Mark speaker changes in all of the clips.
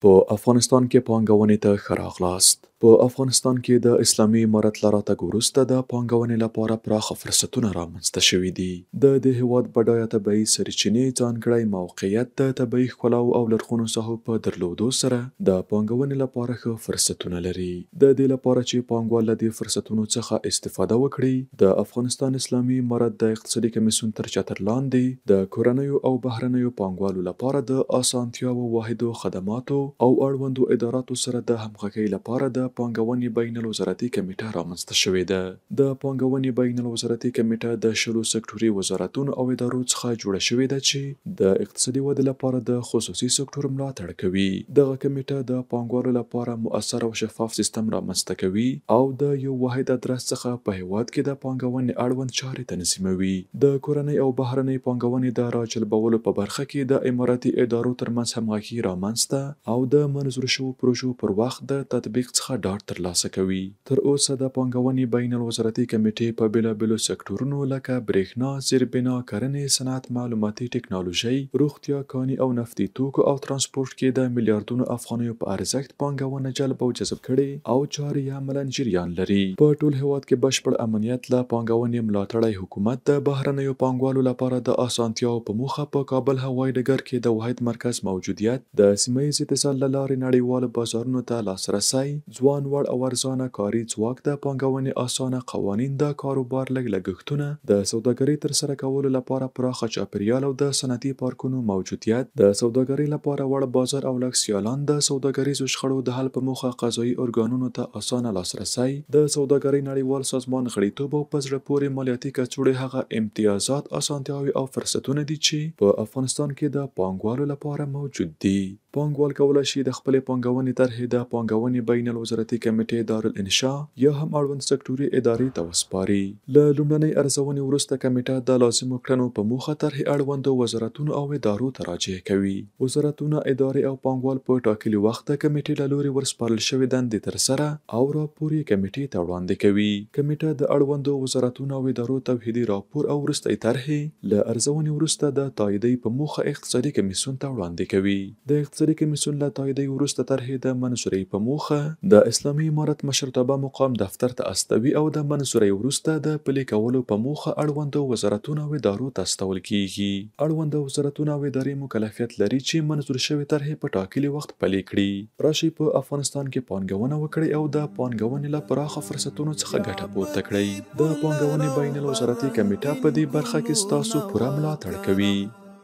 Speaker 1: په افغانستان کې پانګونې ته ښه راغلاست. په افغانستان کې د اسلامي امارت له راتګ وروسته د پانګونې لپاره پراخه فرصتونه رامنځته شوي دي. د دې هېواد بډایه طبیعي سرچینې، ځانګړی موقعیت، د طبیعي ښکلاو او لرغونو ساحو په درلودو سره د پانګونې لپاره ښه فرصتونه لري. د دې لپاره چې پانګوال له دې فرصتونو څخه استفاده وکړي، د افغانستان اسلامي امارت د اقتصادي کمیسیون تر چتر لاندې د کورنیو او بهرنیو پانګوالو لپاره د اسانتیاوو، واحدو خدماتو او اړوندو اداراتو سره د همغږۍ لپاره د پانګونې بین الوزارتي کمیټه رامنځته شوې ده. د پانګونې بین الوزارتي کمیټه د 10 سکتوري وزارتونو او ادارو څخه جوړه شوې ده چې د اقتصادي ودې لپاره د خصوصي سکتور ملاتړ کوي. دغه کمیټه د پانګوالو لپاره مؤثر او شفاف سیستم رامنځته کوي او د یو واحد ادرس څخه په هیواد کې د پانګونې اړوند چارې تنظیموي. د کورنۍ او بهرنۍ پانګونې د راجلبولو په برخه کې د اماراتي ادارو ترمنځ همغږي رامنځته او د منظور شوو پروژو پر وخت د تطبیق څخه ډاډ ترلاسه کوي. تر اوسه د پانګونې بین الوزارتي کمیټې په بېلابېلو سکتورونو لکه برېښنا، زیربنا، کرنې، صنعت، معلوماتي ټکنالوژي، روغتیا، کاني او نفتي توکو او ترانسپورت کې د میلیارډونو افغانیو په ارزښت پانګونه جلب او جذب کړي او چارې عملاً جریان لري. په ټول هېواد کې بشپړ امنیت له پانګونې ملاتړی حکومت د بهرنیو پانګوالو لپاره د اسانتیاو په موخه په کابل هوایي ډګر کې د واحد مرکز موجودیت، د سیمه ییز اتصال له لارې نړیوالو بازارونو ته لاسرسی، ځوان وړ او ارزانه کاري ځواک، د پانګونې اسانه قوانین، د کاروبار لږ لګښتونه، د سوداګرۍ ترسره کولو لپاره پراخه چاپیریال او د صنعتي پارکونو موجودیت، د سوداګرۍ لپاره وړ بازار او لږ سیالان، د سوداګریزو شخړو د حل په موخه قضایي ارګانونو ته اسانه لاسرسی، د سوداګرۍ نړیوال سازمان غړیتوب او په زړه پورې مالیاتي کڅوړې هغه امتیازات، اسانتیاوې او فرصتونه دي چې په افغانستان کې د پانګوالو لپاره موجود دي. پانګوال کولی شي د خپلې پانګونې طرحې د پانګونې بین الوزارتي کمیټې دارالانشا یا هم اړوند سکتوري ادارې ته وسپاري. له لومړنۍ ارزونې وروسته کمیټه د لازمو کړنو په موخه طرحې اړوندو وزارتونو او ادارو ته راجع کوي. وزارتونه، ادارې او پانګوال په ټاکلي وخت د کمیټې له لوري ورسپارل شوې دندې ترسره او راپور یې کمیټې ته وړاندې کوي. کمیټه د اړوندو وزارتونو او ادارو توحیدي راپور او وروستۍ طرحې له ارزونې وروسته د تاییدۍ په موخه اقتصادي کمیسیون ته وړاندې کوي. د اقتصادي کمیسیون له تاییدۍ وروسته طرحې د منظورۍ په موخه د اسلامي امارت مشرتابه مقام دفتر ته استوي او د منظورۍ وروسته د پلي کولو په موخه اړوندو وزارتونو او ادارو ته استول کیږي. اړوند وزارتونه او ادارې مکلفیت لري چې منظور شوې طرحې په ټاکلي وخت پلي کړي. راشئ په افغانستان کې پانګونه وکړئ او د پانګونې له پراخه فرصتونو څخه ګټه پورته کړئ. د پانګونې بین الوزارتي کمیټه په دې برخه کې ستاسو پوره ملاتړ کوي.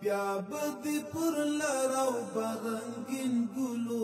Speaker 1: بیا به دې پر لار او په رنګین ګلو